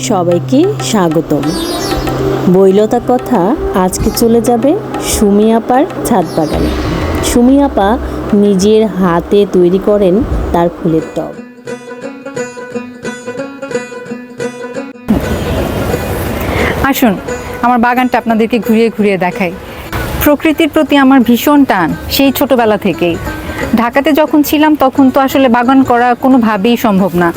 সবাইকে স্বাগতম। বইলতা কথা আজকে চলে যাবে সুমি আপার ছাদ বাগানে। সুমি আপা নিজের হাতে তৈরি করেন তার ফুলের টব। আসুন আমার বাগানটা আপনাদেরকে ঘুরিয়ে ঘুরিয়ে দেখাই। প্রকৃতির প্রতি আমার ভীষণ টান সেই ছোটবেলা থেকেই। ঢাকাতে যখন ছিলাম তখন তো আসলে বাগান করা কোনোভাবেই সম্ভব না।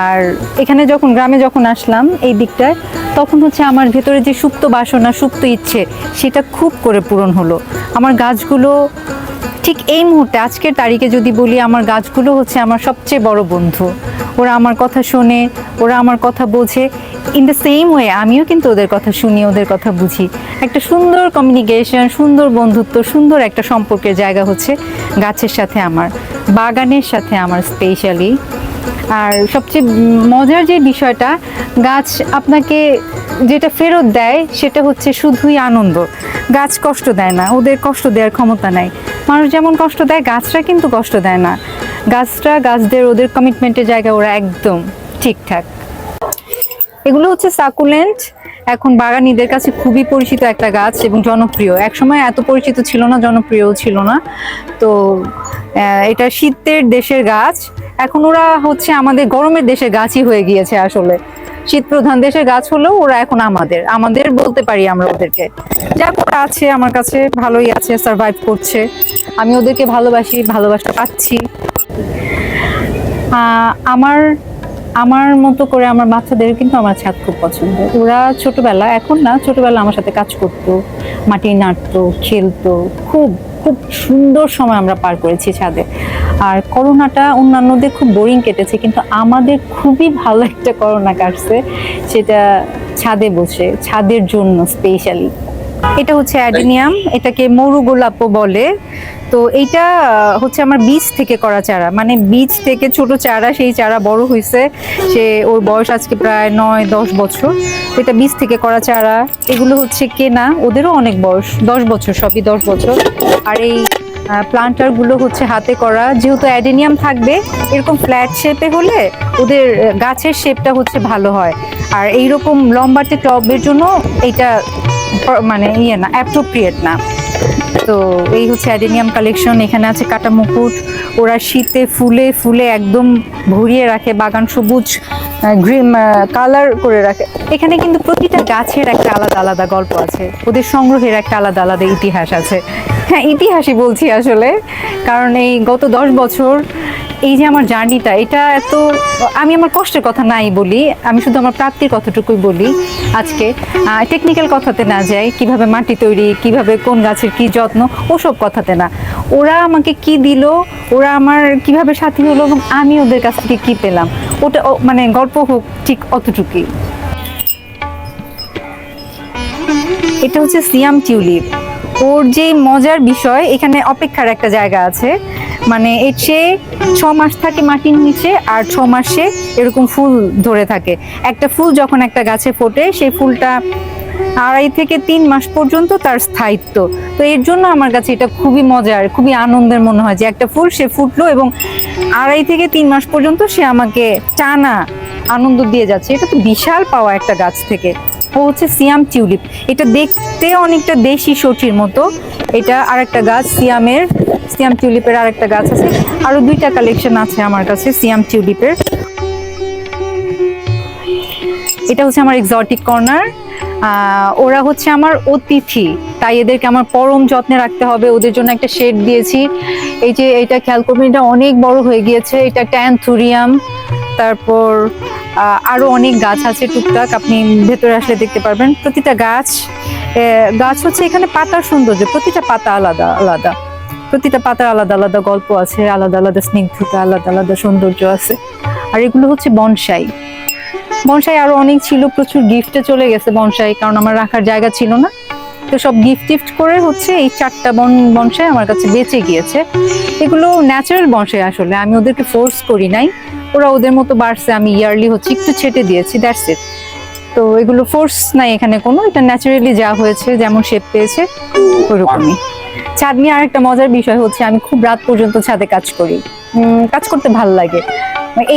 আর এখানে যখন গ্রামে যখন আসলাম এই দিকটায়, তখন হচ্ছে আমার ভেতরে যে সুপ্ত বাসনা, সুপ্ত ইচ্ছে, সেটা খুব করে পূরণ হলো। আমার গাছগুলো ঠিক এই মুহূর্তে আজকের তারিখে যদি বলি, আমার গাছগুলো হচ্ছে আমার সবচেয়ে বড় বন্ধু। ওরা আমার কথা শোনে, ওরা আমার কথা বোঝে। ইন দ্য সেম ওয়ে আমিও কিন্তু ওদের কথা শুনি, ওদের কথা বুঝি। একটা সুন্দর কমিউনিকেশন, সুন্দর বন্ধুত্ব, সুন্দর একটা সম্পর্কের জায়গা হচ্ছে গাছের সাথে আমার, বাগানের সাথে আমার স্পেশালি। আর সবচেয়ে মজার যে বিষয়টা, গাছ আপনাকে যেটা ফেরত দেয় সেটা হচ্ছে শুধুই আনন্দ। গাছ কষ্ট দেয় না, ওদের কষ্ট দেওয়ার ক্ষমতা নাই। মানুষ যেমন কষ্ট দেয়, গাছরা কিন্তু কষ্ট দেয় না। গাছদের ওদের কমিটমেন্টের জায়গা ওরা একদম ঠিকঠাক। এগুলো হচ্ছে সাকুলেন্ট। এখন বাগানীদের কাছে খুবই পরিচিত একটা গাছ এবং জনপ্রিয়। একসময় এত পরিচিত ছিল না, জনপ্রিয়ও ছিল না। তো এটা শীতের দেশের গাছ। এখন ওরা হচ্ছে আমাদের গরমের দেশের গাছই হয়ে গিয়েছে। আসলে শীত প্রধান দেশের গাছ হলেও ওরা এখন আমাদের বলতে পারি আমরা ওদেরকে। যা করে আছে আমার কাছে ভালোই আছে, সারভাইভ করছে। আমি ওদেরকে ভালোবাসি, ভালোবাসা পাচ্ছি। আমার মতো করে আমার বাচ্চাদের কিন্তু আমার ছাদ খুব পছন্দ। ওরা ছোটবেলা, এখন না, ছোটবেলা আমার সাথে কাজ করতো, মাটি নাড়তো, খেলতো। খুব খুব সুন্দর সময় আমরা পার করেছি ছাদে। আর করোনাটা অন্যান্যদের খুব বোরিং কেটেছে, কিন্তু আমাদের খুবই ভালো একটা করোনা কাটছে, সেটা ছাদে বসে, ছাদের জন্য স্পেশালি। এটা হচ্ছে অ্যাডেনিয়াম, এটাকে মরু গোলাপও বলে। তো এইটা হচ্ছে আমার বীজ থেকে করা চারা, মানে বীজ থেকে ছোট চারা, সেই চারা বড় হয়েছে। ওর বয়স আজকে প্রায় 9-10 বছর। এটা বীজ থেকে করা চারা। এগুলো হচ্ছে কেনা, ওদেরও অনেক বয়স, 10 বছর, সবই 10 বছর। আর এই প্লান্টারগুলো হচ্ছে হাতে করা। যেহেতু অ্যাডেনিয়াম থাকবে, এরকম ফ্ল্যাট শেপে হলে ওদের গাছের শেপটা হচ্ছে ভালো হয়। আর এইরকম লম্বাটে টবের জন্য এইটা মানে না, অ্যাপ্রোপ্রিয়েট না। তো এই হচ্ছে অ্যাডেনিয়াম কালেকশন। এখানে আছে কাটা মুকুট। ওরা শীতে ফুলে ফুলে একদম ভরিয়ে রাখে বাগান, সবুজ গ্রিন কালার করে রাখে। এখানে কিন্তু প্রতিটা গাছের একটা আলাদা আলাদা গল্প আছে, ওদের সংগ্রহের একটা আলাদা আলাদা ইতিহাস আছে। হ্যাঁ, ইতিহাসই বলছি আসলে, কারণ এই গত 10 বছর এই যে আমার জার্নিটা, এটা এত, আমি আমার কষ্টের কথা নাই বলি, আমি শুধু আমার প্রাপ্তির কথাটুকুই বলি আজকে। টেকনিক্যাল কথাতে না যাই, কিভাবে মাটি তৈরি, কিভাবে কোন গাছের কি যত্ন, ওসব কথাতে না। ওরা আমাকে কি দিল, ওরা আমার কিভাবে সাথী হলো, এবং আমি ওদের কাছ থেকে কি পেলাম, ওটা মানে গল্প হোক ঠিক অতটুকুই। এটা হচ্ছে সিয়াম টিউলিপ। ওর যে মজার বিষয়, এখানে অপেক্ষার একটা জায়গা আছে। মানে সে 6 মাস থাকে মাটির নিচে, আর 6 মাসে এরকম ফুল ধরে থাকে। একটা ফুল যখন একটা গাছে ফোটে, সেই ফুলটা 2.5 থেকে 3 মাস পর্যন্ত তার স্থায়িত্ব। তো এর জন্য আমার কাছে এটা খুবই মজার, খুবই আনন্দের মনে হয় যে একটা ফুল সে ফুটলো এবং 2.5 থেকে 3 মাস পর্যন্ত সে আমাকে টানা আনন্দ দিয়ে যাচ্ছে। এটা তো বিশাল পাওয়া একটা গাছ থেকে। ও হচ্ছে সিয়াম টিউলিপ। এটা দেখতে অনেকটা দেশি সঠির মতো। এটা আরেকটা গাছ, সিয়াম টিউলিপের আরেকটা গাছ আছে। আরো 2টা কালেকশন আছে আমার কাছে সিয়াম টিউলিপের। এটা হচ্ছে আমার এক্সোটিক কর্নার। ওরা হচ্ছে আমার অতিথি, তাই এদেরকে আমার পরম যত্নে রাখতে হবে। ওদের জন্য একটা শেড দিয়েছি। এই যে এটা খেয়াল করবেন, এটা অনেক বড় হয়ে গিয়েছে। এটা একটা অ্যান্থুরিয়াম। তারপর আরো অনেক গাছ আছে টুকটাক, আপনি ভেতরে আসলে দেখতে পারবেন। প্রতিটা গাছ হচ্ছে এখানে পাতার সৌন্দর্য, প্রতিটা পাতা আলাদা আলাদা, প্রতিটা পাতার আলাদা আলাদা গল্প আছে, আলাদা আলাদা স্নিগ্ধতা, আলাদা আলাদা সৌন্দর্য আছে। আর এগুলো হচ্ছে বনসাই। আরো অনেক ছিল, প্রচুর গিফটে চলে গেছে বনসাই, কারণ আমার রাখার জায়গা ছিল না। তো সব গিফট করে হচ্ছে এই 4টা বনসাই আমার কাছে বেঁচে গিয়েছে। এগুলো ন্যাচারাল বনসাই, আসলে আমি ওদেরকে ফোর্স করি নাই, ওরা ওদের মতো বাড়ছে। আমি ইয়ারলি হচ্ছে একটু ছেটে দিয়েছি, দ্যাটস ইট। তো এগুলো ফোর্স নাই এখানে কোনো, এটা ন্যাচারালি যা হয়েছে, যেমন শেপ পেয়েছে ওরকমই। ছাদ নিয়ে আরেকটা মজার বিষয় হচ্ছে আমি খুব রাত পর্যন্ত ছাদে কাজ করি। কাজ করতে ভালো লাগে।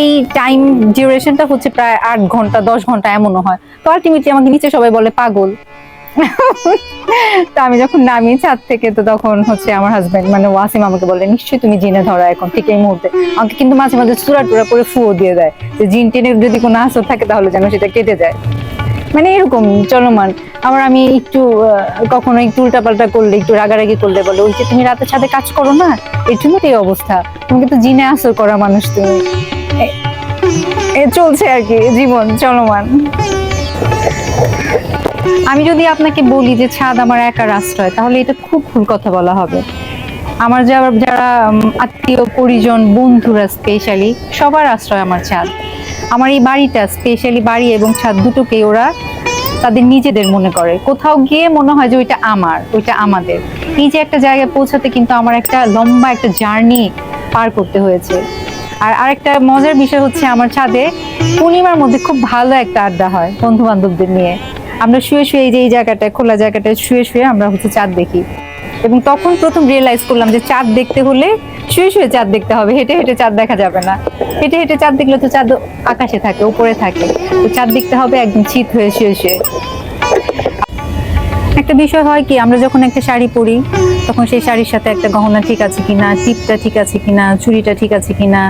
এই টাইম ডিউরেশনটা হচ্ছে প্রায় 8 ঘন্টা 10 ঘন্টা এমনও হয়। তো আলটিমেটলি আমাকে নিচে সবাই বলে পাগল। তো আমি যখন নামি ছাদ থেকে, তো তখন হচ্ছে আমার হাজবেন্ড মানে ওয়াসিম আমাকে বলে নিশ্চয়ই তুমি জিনে ধরা এখন ঠিক এই মুহূর্তে। আমাকে কিন্তু মাঝে মাঝে চূড়া টুরা করে ফুও দিয়ে দেয় যে জিন টিনের যদি কোনো আসর থাকে তাহলে যেন সেটা কেটে যায়। মানে এরকম চলমান। আবার আমি একটু কখনো একটু উল্টাপাল্টা করলে, একটু রাগারাগি করলে বলে ওই যে তুমি রাতে ছাদে কাজ করো না, এর জন্য এই অবস্থা, তুমি কিন্তু জিনে আসর করা মানুষ তুমি। চলছে আর কি, জীবন চলমান। আমি যদি আপনাকে বলি যে ছাদ আমার একার আশ্রয়, তাহলে এটা খুব ভুল কথা বলা হবে। আমার যারা আত্মীয় পরিজন বন্ধুরা স্পেশালি সবার আশ্রয় আমার ছাদ। আমার এই বাড়িটা স্পেশালি বাড়ি এবং ছাদ দুটোকে ওরা তাদের নিজেদের মনে করে। কোথাও গিয়ে মনে হয় যে ওইটা আমার, ওইটা আমাদের। এই যে একটা জায়গায় পৌঁছাতে কিন্তু আমার একটা লম্বা একটা জার্নি পার করতে হয়েছে। আর আরেকটা মজার বিষয় হচ্ছে আমার ছাদে পূর্ণিমার মধ্যে খুব ভালো একটা আড্ডা হয় বন্ধু বান্ধবদের নিয়ে। আমরা শুয়ে শুয়ে এই যে এই জায়গাটায় খোলা জায়গাটায় শুয়ে শুয়ে আমরা হচ্ছে চাঁদ দেখি। এবং তখন প্রথম রিয়েলাইজ করলাম যে চাঁদ দেখতে হলে শুয়ে শুয়ে চাঁদ দেখতে হবে, হেঁটে হেঁটে চাঁদ দেখা যাবে না। হেঁটে হেঁটে চাঁদ দেখলে তো চাঁদ আকাশে থাকে, উপরে থাকে। তো চাঁদ দেখতে হবে একদম চিত হয়ে শুয়ে শুয়ে। একটা বিষয় হয় কি, আমরা যখন একটা শাড়ি পরি তখন সেই শাড়ির সাথে একটা গহনা ঠিক আছে কিনা, টিপটা ঠিক আছে কিনা, চুড়িটা ঠিক আছে কিনা,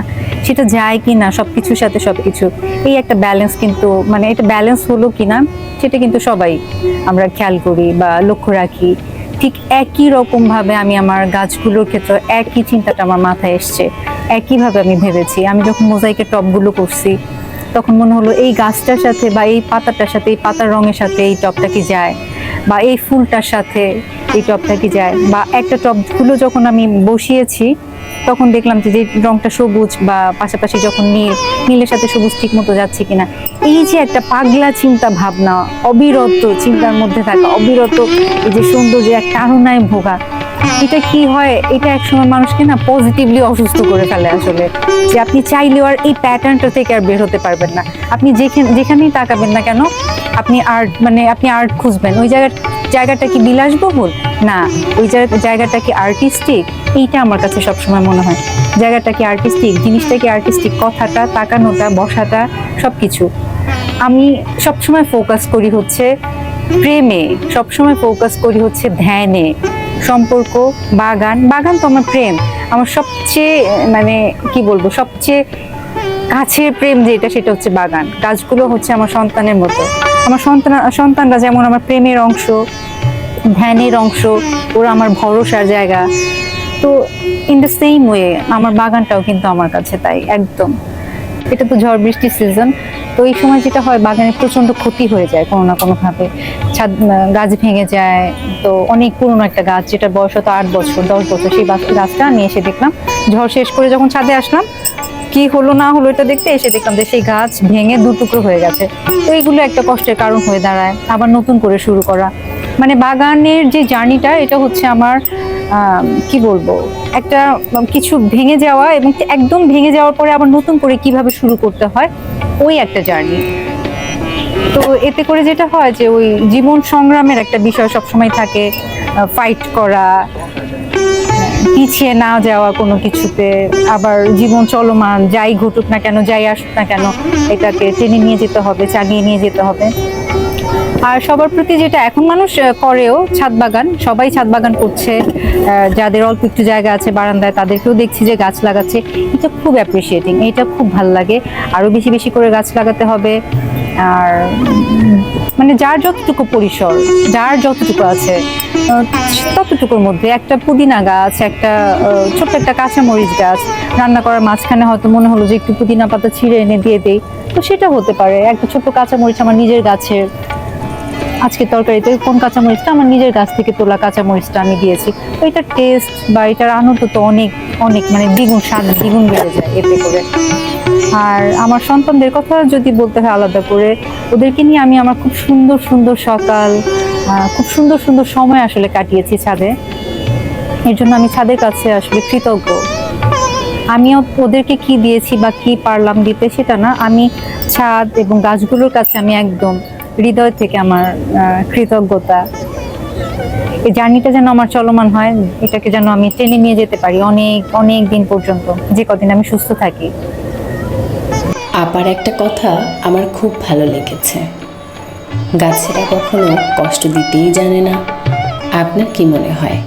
সেটা যায় কিনা, সবকিছুর সাথে সবকিছু, এই একটা ব্যালেন্স কিন্তু মানে এটা ব্যালেন্স হলো কিনা সেটা কিন্তু সবাই আমরা খেয়াল করি বা লক্ষ্য রাখি। ঠিক একই রকম ভাবে আমি আমার গাছগুলোর ক্ষেত্রে একই চিন্তাটা আমার মাথায় এসছে, একইভাবে আমি ভেবেছি। আমি যখন মোজাইকের টবগুলো করছি তখন মনে হলো এই গাছটার সাথে বা এই পাতাটার সাথে, এই পাতার রঙের সাথে এই টবটা কি যায়, বা এই ফুলটার সাথে এই টবটা কি যায়। বা একটা টবগুলো যখন আমি বসিয়েছি তখন দেখলাম যে রংটা সবুজ বা পাশাপাশি যখন নীল, নীলের সাথে সবুজ ঠিক মতো যাচ্ছে কিনা। এই যে একটা পাগলা চিন্তা ভাবনা, অবিরত চিন্তার মধ্যে থাকা, অবিরত এই যে সৌন্দর্যের এক তাড়নায় ভোগা, এটা কি হয়, এটা একসময় মানুষকে না পজিটিভলি অসুস্থ করে ফেলে আসলে। যে আপনি চাইলেও আর এই প্যাটার্নটা থেকে আর বের হতে পারবেন না। আপনি যেখানেই তাকাবেন না কেন আপনি আর্ট মানে আপনি আর্ট খুঁজবেন। ওই জায়গাটা কি বিলাসবহুল না, ওই জায়গাটা কি আর্টিস্টিক, এইটা আমার কাছে সবসময় মনে হয়। জায়গাটা কি আর্টিস্টিক, জিনিসটা কি আর্টিস্টিক, কথাটা, তাকানোটা, বসাটা, সবকিছু। আমি সবসময় ফোকাস করি হচ্ছে প্রেমে, সবসময় ফোকাস করি হচ্ছে ধ্যানে, সম্পর্ক, বাগান তো আমার প্রেম। আমার সবচেয়ে মানে কি বলবো, সবচেয়ে কাছের প্রেম যেটা সেটা হচ্ছে বাগান। গাছগুলো হচ্ছে আমার সন্তানের মতো। আমার সন্তানরা যেমন আমার প্রেমের অংশ, ধ্যানের অংশ, ওরা আমার ভরসার জায়গা। তো ইন দ্য সেম ওয়ে আমার বাগানটাও কিন্তু আমার কাছে তাই একদম। এটা তো ঝড় বৃষ্টির সিজন, তো এই সময় যেটা হয় বাগানে প্রচন্ড ক্ষতি হয়ে যায় কোনো না কোনো ভাবে। গাছ ভেঙে যায়। তো অনেক পুরনো একটা গাছ যেটা বয়স হতো 8 বছর 10 বছর, সেই গাছটা নিয়ে এসে দেখলাম ঝড় শেষ করে যখন ছাদে আসলাম কি হলো না হলো এটা দেখতে এসে দেখলাম যে সেই গাছ ভেঙে 2 টুকরো হয়ে গেছে। তো এইগুলো একটা কষ্টের কারণ হয়ে দাঁড়ায়। আবার নতুন করে শুরু করা, মানে বাগানের যে জার্নিটা এটা হচ্ছে আমার কি বলবো, একটা কিছু ভেঙে যাওয়া এবং একদম ভেঙে যাওয়ার পরে আবার নতুন করে কিভাবে শুরু করতে হয়, ওই একটা জার্নি। তো এতে করে যেটা হয় যে ওই জীবন সংগ্রামের একটা বিষয় সবসময় থাকে, ফাইট করা, পিছিয়ে না যাওয়া কোনো কিছুতে। আবার জীবন চলমান, যাই ঘটুক না কেন, যাই আসুক না কেন, এটাকে টেনে নিয়ে যেতে হবে, চালিয়ে নিয়ে যেতে হবে। আর সবার প্রতি যেটা এখন মানুষ করেও, ছাদ বাগান, সবাই ছাদ বাগান করছে। যাদের অল্প একটু জায়গা আছে বারান্দায় তাদেরকেও দেখছি যে গাছ লাগাচ্ছে। এটা খুব অ্যাপ্রিসিয়েটিং, এটা খুব ভালো লাগে। আরো বেশি বেশি করে গাছ লাগাতে হবে। আর মানে যার যতটুকু পরিসর, যার যতটুকু আছে ততটুকুর মধ্যে একটা পুদিনা গাছ, একটা ছোট্ট একটা কাঁচামরিচ গাছ, রান্না করার মাঝখানে হয়তো মনে হলো যে একটু পুদিনা পাতা ছিঁড়ে এনে দিয়ে দেই, তো সেটা হতে পারে। একটা ছোট্ট কাঁচামরিচ আমার নিজের গাছের, আজকে তরকারিতে কোন কাঁচামরিচটা আমার নিজের গাছ থেকে তোলা কাঁচামরিচটা আমি দিয়েছি। তো এটার টেস্ট বা এটার আনন্দ তো অনেক অনেক মানে দ্বিগুণ, স্বাদ দ্বিগুণ বেড়ে যায় এতে করে। আর আমার সন্তানদের কথা যদি বলতে হয় আলাদা করে, ওদেরকে নিয়ে আমি আমার খুব সুন্দর সুন্দর সকাল, খুব সুন্দর সুন্দর সময় আসলে কাটিয়েছি ছাদে। এর জন্য আমি ছাদের কাছে আসলে কৃতজ্ঞ। আমিও ওদেরকে কি দিয়েছি বা কি পারলাম দিতে সেটা না, আমি ছাদ এবং গাছগুলোর কাছে আমি একদম হৃদয় থেকে আমার কৃতজ্ঞতা। এই জার্নিটা যেন আমার চলমান হয়, এটাকে যেন আমি টেনে নিয়ে যেতে পারি অনেক অনেক দিন পর্যন্ত, যে কদিন আমি সুস্থ থাকি। আপার একটা কথা আমার খুব ভালো লেগেছে, গাছেরা কখনো কষ্ট দিতেই জানে না। আপনার কি মনে হয়?